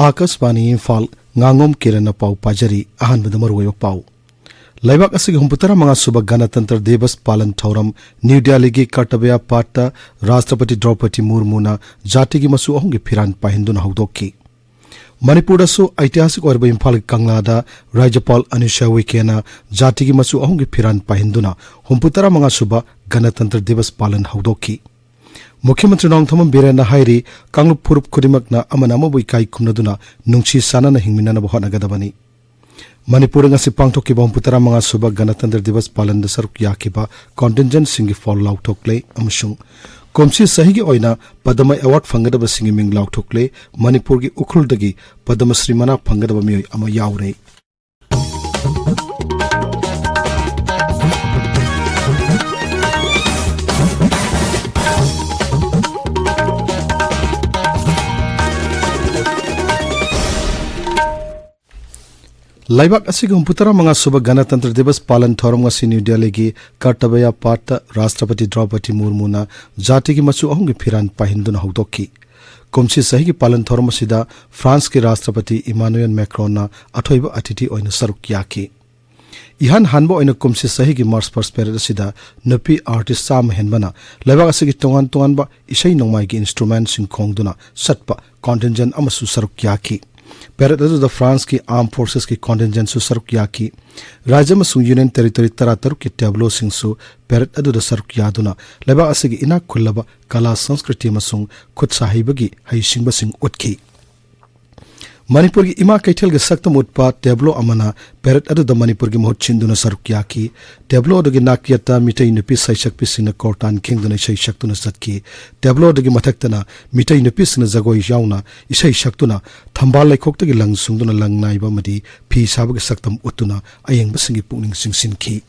Akashvani Imphal Ngangbam Kiran pau pajari ahan bedamaru pau Laibak asig humputara mga subag Ganatantra Divas Palan Thauram New Delhi gi Kartabya Patta Rashtrapati Draupadi Murmu na jati gi masu ahung gi phiran pahinduna haudoki Manipur dasu ऐतिहासिक ओरबा इम्फाल कंगलादा राज्यपाल अनुशा विकेना जाति की मसु अहुंगी फिरान पाहिंदुना हुंपुतरा मंगा सुबा गणतंत्र दिवस पालन हौदोकी मुख्यमंत्री नोंगथम बिरेना हाइरी कांगलुप फुरुप खुदिमकना अमनामा बुइकाई खुमनदुना नुंगची सानाना हिंगमिनाना बहनगदबनी मणिपुर ngasi pangthokkiba humputara मंगा सुबा गणतंत्र दिवस पालन दा सरुक याखिबा contingent singi fall lauthokle amusung Komsi sahigi oina Padma Award fangadaba singi ming lauthokle Manipur gi ukhuldagi Padma Shri mana fangadaba mioi ama yaure Laibak asig humputara mga suba Ganatantra Divas Palan Thoram ngasi New Delhi gi Kartabya Patta Rashtrapati Draupadi Murmu na jati gi masu ahung gi phiran pahinduna haudoki Komsi sahi gi Palan Thoram asida France ki Rashtrapati Emmanuel Macron na athoiba atiti oina saruk yaki Ihan hanbo oina komsi sahi gi Mars First Parade asida napi artist Sam Henbana laibak asig tongan ba isai nongmai gi instrument sing khongduna satpa contingent amasu saruk yaki Parade adu the France ki Armed Forces ki contingent su saruk yaki Rajya masu Union Territory taratar ki tableau sing su parade adu the saruk yaduna leba asigi ina kullaba kala sanskriti masung khut sahibagi haisingba sing utki Manipur ki ima kaithel ge saktam utpa tableau amana parade adu the Manipur ki mohot chinduna saruk yaki tableau adu gi nakyata mitai nupi saishak pisina kortan kingduna sai shaktuna satki tableau adu gi mathaktana mitai nupi sina jagoi yauna isai shaktuna thambal laikhok gi lang sungduna lang naiba madi phi sabagi saktam utuna ayeng basingi pungning singsinki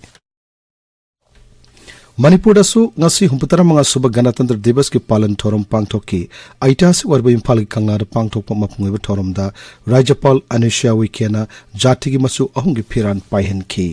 Manipur dasu ngasi humputara mga suba Ganatantra Divas ki palan thoram pangthokki ऐतिहासिक ओरबा इम्फाल की कंगला पांगथोकपा मफुंगेबा थोरमदा राज्यपाल अनुशा विकेना जाति की मसु अहुंगी फिरान पाइहनखि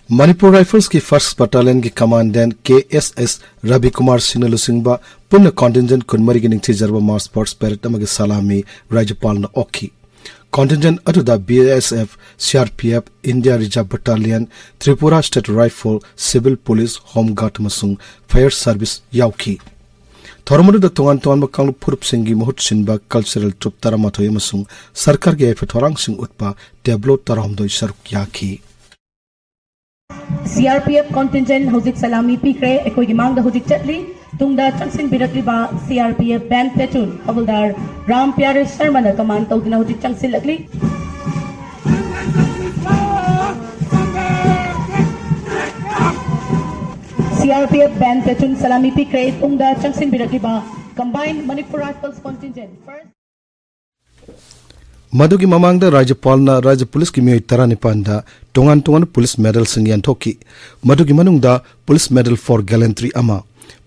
Manipur Rifles की first battalion की commandant KSS Ravi Kumar Singh लुसिंगबा पुनः contingent कुनमरी की निंगथि Jarba March first parade अमगे सलामी राज्यपाल न ओखी कॉन्टिंजेंट अदुदा BSF CRPF India reserve battalion Tripura state rifle civil police home guard मसुंग फायर सर्विस याउखी थोरमदु द तोंगान तोंगान कांगलु फुरुप सिंगी महत सिनबा कल्चरल ट्रुप तरामाथोय मसुंग सरकार के एफथोरांग सिंग उत्पा टेब्लो तरहमदोय सरक याखी CRPF contingent hojik salami pikre ekoi gi mangda hojik chatli tungda changsin birakli ba CRPF band platoon havildar Ram Pyare Sharma na command tawdina hojik changsin lakli CRPF band platoon salami pikre tungda changsin birakli ba combined Manipur Rifles contingent first Madugi mamangda राज्यपाल ना राज्य police की मियोई तरा निपांदा टोंगान टोंगान police medal संगियान ठोकी मदुगी मनुंगदा police medal for gallantry अमा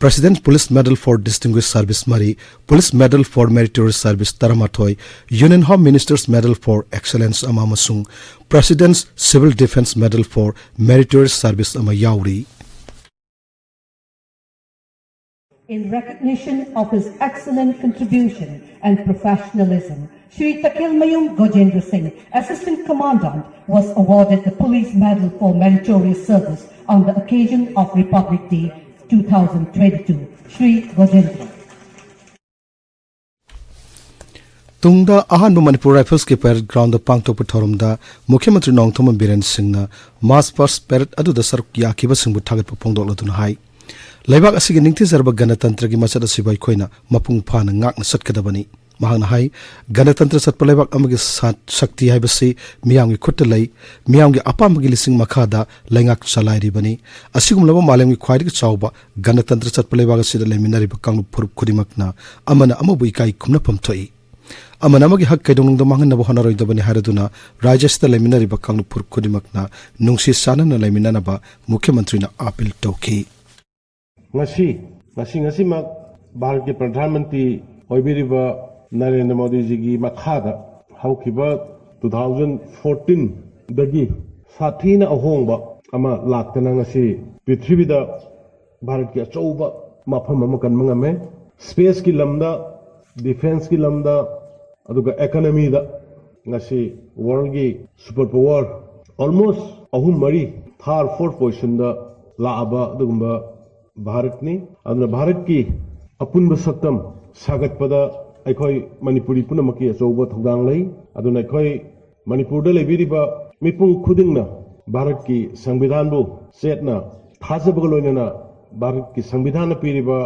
president police medal for distinguish service मरी police medal for meritorious service तरमाथोय union home minister's medal for excellence अमा मसुंग president's civil defence medal for meritorious service अमा याउरी In recognition of his excellent contribution and professionalism, Shri Takil Mayum Gojendra Singh, Assistant Commandant, was awarded the Police Medal for Meritorious Service on the occasion of Republic Day 2022. Shri Gojendra. Tungda ahan Manipur Rifles ke parade ground the pangtok pathorum da Mukhyamatri Nongthoma Biren Singh na mass first parade adu da saruk yakiba singbu thagat pongdok ladun hai Laibak asigi ningthizarba ganatantra gi machad asibai khoina mapung phana ngakna satkadabani mahangna hai ganatantra satpa laibak amagi shakti haibasi miyamgi khutta lai miyamgi apamagi lising makhada laingak chalairi bani asigum lama malemgi khwaidigi chawba ganatantra satpa laibak asida leminari bakang phurup khudimakna amana amabu ikai khumna pamthoi amana amagi hak kaidongda mangan nabo honaroi dabani haraduna rajyasta leminari bakang phurup khudimakna nungsi sanana leminana ba mukhyamantri na appeal tawki ngasi mak Bharat ke Pradhan Mantri oibiriba Narendra Modi ji gi makhada haukiba 2014 dagi sathina ahongba ama laktana ngasi prithivida Bharat ke achouba mafam ama kan mangame space ki lamda defense ki lamda aduga economy da ngasi world gi superpower almost ahum mari third fourth position da laaba adugumba Bharat ni aduna Bharat ki apunba saktam sagat pada aikhoi Manipuri punamaki achouba thogdang lei aduna aikhoi Manipur da lebiriba mipung khudingna Bharat ki संविधान bu setna thajabga loinana Bharat ki संविधान na piriba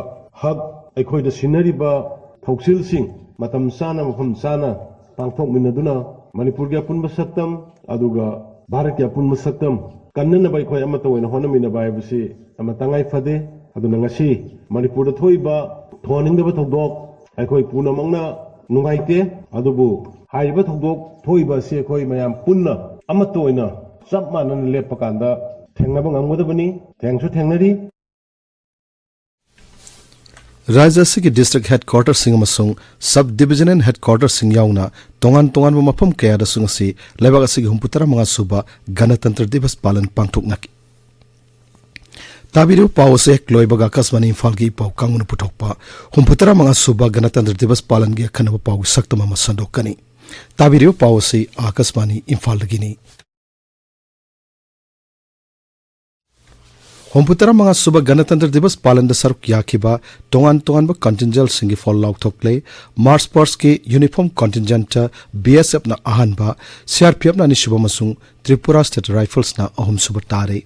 hak aikhoi da sinariba thoksil sing matam sana mafam sana pangthok minaduna Manipur gi apunba saktam aduga Bharat ki apunba saktam kannana bai khoi amata oina honamina bai busi amatangai fade aduna ngasi Manipur da thoiba thoningdaba thogdok aikhoi punamangna nungaite adubu haiba thogdok thoiba se khoi mayam punna amato oina chap manana lepakanda thengnaba ngamgodabani thengsu thengnari Rajya Sigi District Headquarters Singamasung Sub Division and Headquarters Sing Yauna Tongan mapam kaya da sungasi Laibak asigi humputara mga suba Ganatantra Divas Palan pangtuk naki Tabiru pau se kloibaga kasmani Imphal gi pau kangunu putokpa humputara mga suba Ganatantra Divas Palan gi khanaba pau saktama masandokani Tabiru pau se akasmani Imphal gini Humputara mga suba Ganatantra Divas Palan da saruk yakiba tongan ba contingent singi fall lauk thokle Mars Force ke uniform contingent BSF na ahan ba CRPF na ni suba masung Tripura State Rifles na ahum suba tare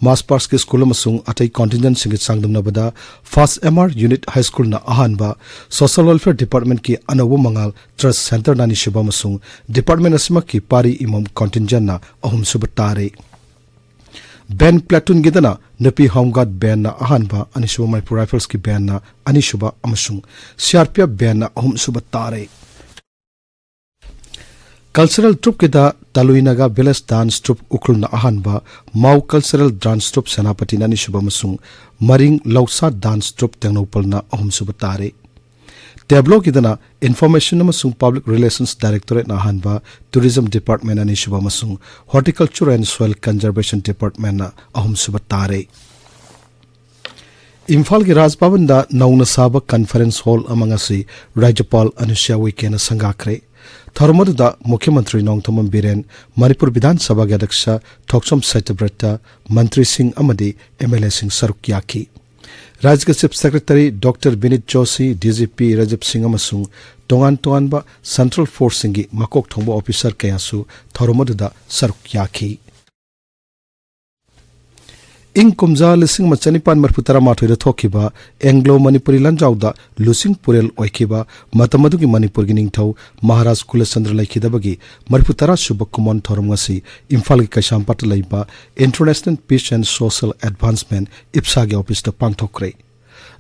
Mars Force ke school masung atai contingent singi sangdum na bada First MR Unit High School na ahan ba Social Welfare Department ki anawu mangal Trust Center na ni suba masung Department asima ki pari imam contingent na ahum suba tare Ben platoon gidana Napi Home Guard Ben na ahanba Anishuba Manipur Rifles ki Ben na Anishuba amasung CRPF Ben na ahum suba tare Cultural Troop kita Taluinaga Village Dance Troop ukrul na ahanba Mau Cultural Dance Troop Senapati na Anishuba amasung Maring Lausa Dance Troop tengnopal na ahum suba tare Tablo kitana Information amasung Public Relations Directorate na ahanba Tourism Department ani suba amasung Horticulture and Soil Conservation Department na ahum suba tare Imphal ki Raj Bhavan da nauna saba Conference Hall amangasi Rajyapal Anusya Uike na sangakre Tharmadu da Mukhyamantri Nongthamam Biren Manipur Vidhan Sabha ki Adhyaksha Thoksom Saityavrata Mantri Singh amadi MLA Singh saruk yaki Rajya Chief Secretary Dr. Binit Joshi, DGP Rajab Singh amasung tongan ba Central Force singi makok thongba officer kayasu thoromaduda saruk yaki. Ing kumza lising machanipan marputara mathoida thokiba Anglo Manipuri lanjauda lusing purel oikiba matamadugi Manipur gi ningthau Maharaj Kulachandra laikhidabagi marputara subakumon thoromngasi Imphal gi Kaishampat laiba International Peace and Social Advancement IPSA gi office ta pangthokre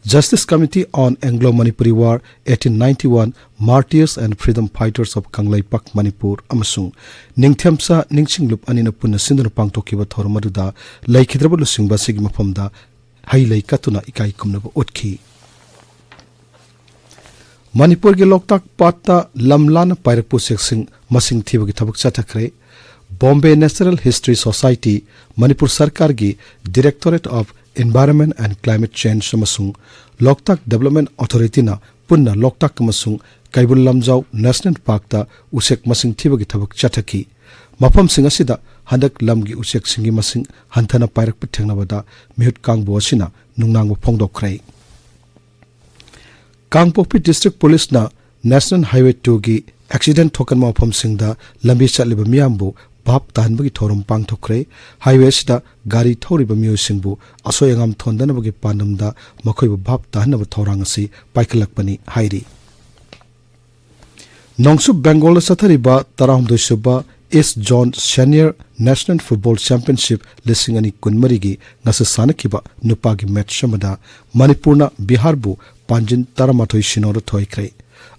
Justice Committee on Anglo-Manipuri War 1891 Martyrs and Freedom Fighters of Kanglaipak Manipur amasung Ningthamsa Ningsinglup anina punna sinduna pangthokiba thormaduda laikhidraba lusingba sigi mafamda hailai katuna ikai kumnaba utkhi Manipur ge Loktak Patta lamlana pairakpu seksing masing thibagi thabak chathakre Bombay Natural History Society Manipur Sarkar gi Directorate of Environment and Climate Change amasung Loktak Development Authority na punna Loktak amasung Kaibul Lamjau National Park ta usek masing thibagi thabak chathaki mafam sing asida handak lamgi usek singi masing hanthana pairak pithengnabada mihut kangbo asina nungnang phongdokrai Kangpokpi District Police na National Highway 2 gi accident thokan mafam singda lambi chatliba miyambu भाप ताहनबगी थौरम पांगथोखरे हाईवेसदा गाड़ी थौरिबा मियोइसिंगबु असोय अंगाम थोंदनबगी पांडमदा मखोइबु भाप ताहनब थौरांग असि पाइखलकपनि हाइरि नोंसु बेंगोल सथरिबा 13 सुबा east zone senior national football championship लिसिंग अनि कुनमरिगी ngasa sanakhiba nupagi match samada manipurna biharbu panjin 13 sinora thoikre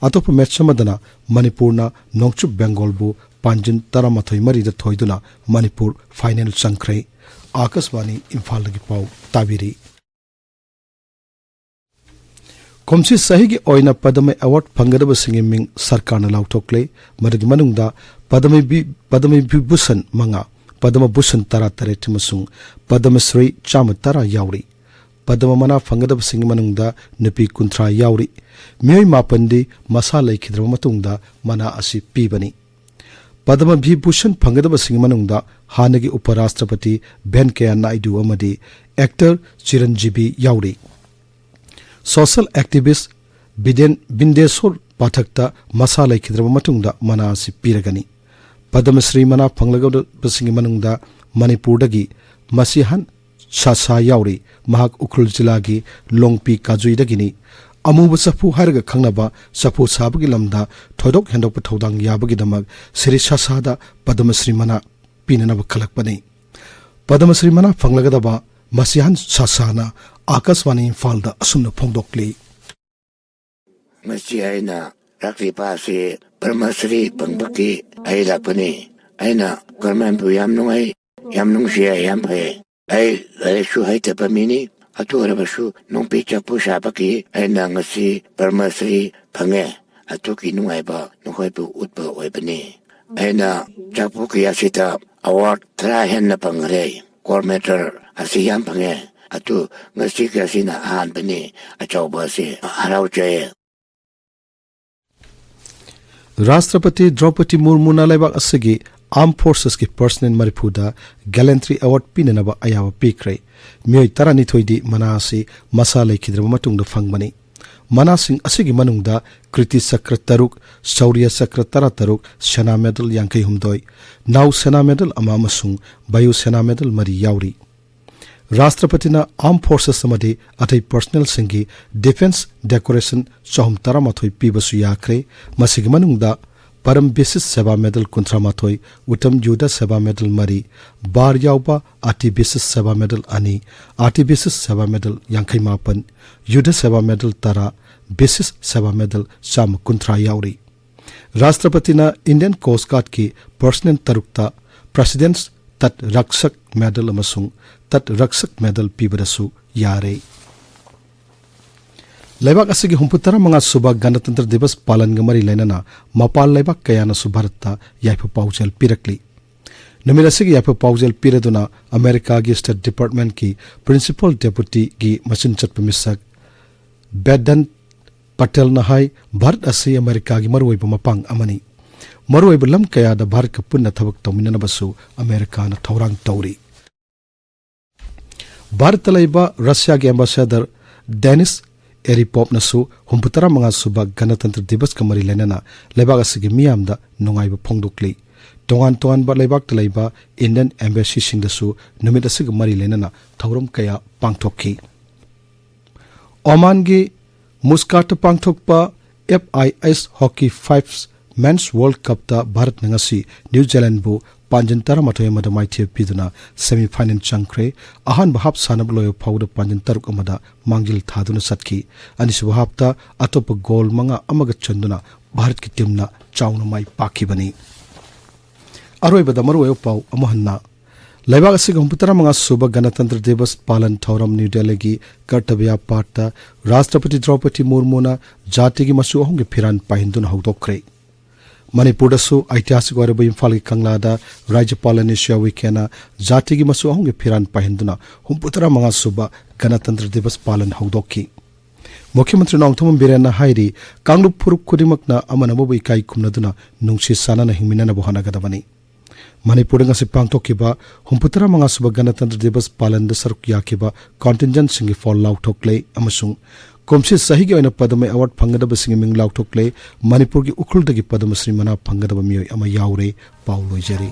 atopa match samadana manipurna nongchup bengalbu panjin 13 mari da thoiduna manipur final changkhre akaswani imphal gi pau tabiri komsi sahigi oina padame award phangadaba singiming sarkarna lauthokle madagi manungda padame bhusan manga padama bhusan tara tare timasung padama sri chama tara yauri padama mana phangadaba singimanungda nupi kunthra yauri mioi mapandi masa laikhidra matungda mana asi pibani padama bhusan phangadaba singimanungda hanagi uparashtrapati venkaiah naidu amadi actor chiranjeevi yauri social activist bindesor pathakta masa laikhidraba matungda mana asi piragani padamashri mana phanglagaba basingi manungda manipurdagi masihan sasa yauri mahak ukhul jilagi longpi kajuidagini amuba sapu haraga khangnaba sapu sabagi lamda thodok hendok pathodang yabagi damak sri sasada padamashri mana pinanaba khalakpani padamashri mana phanglagadaba masihan sasana akaswani Imphal asumna phongdokli masi aina rakri pasi Padmasri pangbaki ay lakpani aina karman pu yam nung siya yam pay ay shu hay tapamini atu arabashu nung picha pu shabaki aina ngasi Padmasri pangge atu ki nung ay ba nung hoy pu utpa oy bani aina chapu kiya sita award trahen na pangre coordinator asiyam pangge atu ngasi kasi na ahan bani achaw ba si haraw jaya राष्ट्रपति Draupadi Murmu लाइबाक असगी arm forces की personal मरिफुदा gallantry award पिननबा अयावा पिख्रे मियोय 12 दी मनासी मसा लेखिद्रब मतुंगदा फंगबनी मनासिंग असगी मनुंगदा कृति चक्र तरुक शौर्य Chakra 13 Sena medal 52 नाउ Sena medal अमामसुंग Vayu Sena medal मरी यावरी राष्ट्रपतिना arm forces समदि अथै पर्सनल सिंगी डिफेंस डेकोरेशन 413 पीबसु याख्रे मसिग मनुंगदा परम बेसिस सेवा मेडल 13 उत्तम युद्ध सेवा मेडल मरी बार यावबा आर्टी बेसिस सेवा मेडल अनि आर्टी बेसिस सेवा मेडल 59 युद्ध सेवा मेडल 13 बेसिस सेवा मेडल 113 यावरी राष्ट्रपतिना इंडियन कोस्ट गार्ड की पर्सनल तरुक्ता प्रेसिडेंट्स तट रक्षक मेडल अमसुंग तट रक्षक मेडल पीबरसु यारे लेबाक असगी 63 सुबा गणतंत्र दिवस पालन गमरी लेनना मपाल लेबाक कयाना सुभारतता याइफ पाउजल पिरकली नमिल असगी याइफ पाउजल पिरदुना अमेरिका की स्टेट डिपार्टमेंट की प्रिंसिपल डेप्यूटी की मचिन चटप मिसक बेडन पटेल नहाई भारत असि अमेरिका की मरुइब मपांग अमनी मरुइब लम कयादा भारत का पुन्ना थबक तौमिननबसु अमेरिका न थौरांग तौरी भारत लाइबा रशिया के एम्बेसडर डेनिस एरिपोप नसु 63 सुबा गणतंत्र दिवस का मरी लेनना लेबाक असगी मियामदा नुंगाइब फोंगदोक्ली तोंगान तोंगान बा लेबाक तलाइबा इंडियन एम्बेसी सिंगदसु नुमित असगी मरी लेनना थौरम कया पांगथोखी ओमान गी मुस्काट पांगथोकपा FIS hockey 5 mains world cup ता भारत नंगसी न्यूजीलैंड बु पांजन 13 मदा माइथे पिदुना सेमीफाइनल चंख्रे अहान बहाप सानब लोयो फाउद पांजन 13 मदा मांगिल थादुना सटकी अनिस बहापता अतोप गोल मंगा अमग चंदुना भारत की टीमना चाउना माई पाखी बनी अरोइबदा मरुयो पाउ अमहन्ना लेबाक असि 63 सुबह गणतंत्र दिवस पालन थौरम न्यू दिल्ली की कर्तव्य पाठता राष्ट्रपति द्रौपदी मुर्मुना जाति की मसु अहुंगे फिरान पाहिंदुना हौदोखरे मणिपुरदसु ऐतिहासिक ओरब इम्फाल की कंगलादा राज्यपाल निश्या विकेना जाति की मसु अहुंगे फिरान पाहिंदुना 63 सुबह गणतंत्र दिवस पालन हौदोखी मुख्यमंत्री नोंगथोम बिरेना हाइरी कांगलुप फुरुप खुदिमकना अमनबो इकाई खुमनदुना नुंगसि सानाना हिंमिनानबो हनागदबनी मणिपुर पांगथोखिबा 63 सुबह गणतंत्र दिवस पालन सरुक याखिबा कॉन्टिजेंट सिंगी फॉल लाउथोक्ले अमसुंग कोमसी सही के पदम अवार्ड फंगदब सिंगी मिंग लाउथोक्ले मणिपुर की उखुलदगी पदमश्री मना फंगदब मियोय अमा याउरे पाउ लोइजरी।